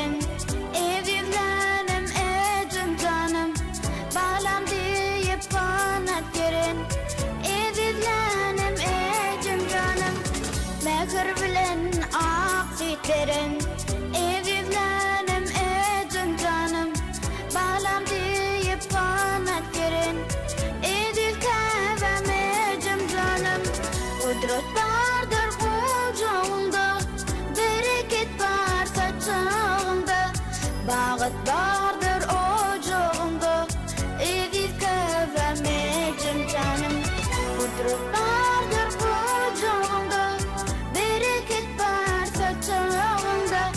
verin. Ejemjanym, ejemjanym, balam deyip bana verin. Ejemjanym, ejemjanym, mehir bilen aqsit verin. Ejemjanym, ejemjanym, balam deyip bana verin. Edil kavem ejemjanym, kudret vardır kucağında, bereket var saçağında, bağıt vardır ocağında. Edil kavem ejemjanym, kudret vardır kucağında, bereket var saçağında,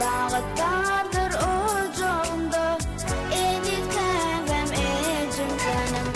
bağıt vardır ocağında. Edil kavem ejemjanym.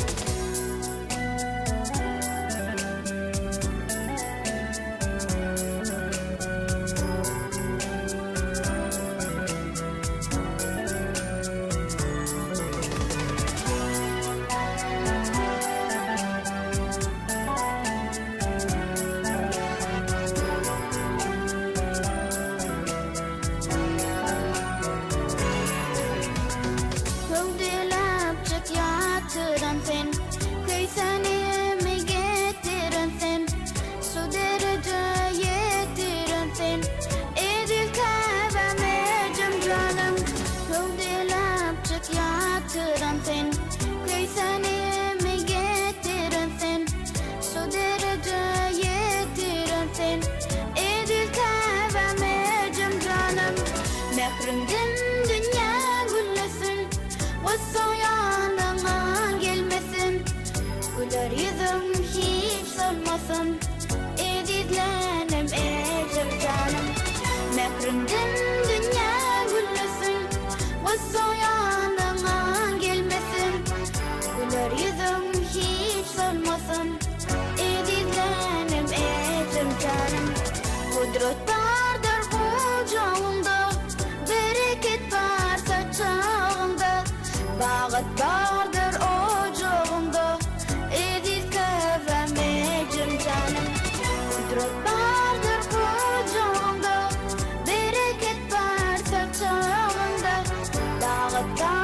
Yatıran sen, kıysanımı getiren sen, su derece yetiren sen. Edil kavem ejemjanym, kövdelapçık yatıran sen, kıysanımı getiren sen, su derece yetiren sen. Edil kavem ejemjanym, mehrimden dünya güllesin, soyanına gelmesin, güler yüzüm hiç solmasın. Edidlenim ejemjanym, mehrimden dünya güllesin, soyanına gelmesin, güler yüzüm hiç solmasın. Edidlenim ejemjanym, kudret vardır kucağında, bereket var saçağında, bağıt vardır ocağında. Edil kavem ejemjanym, kudret vardır kucağında, bereket var saçağında, bağıt vardır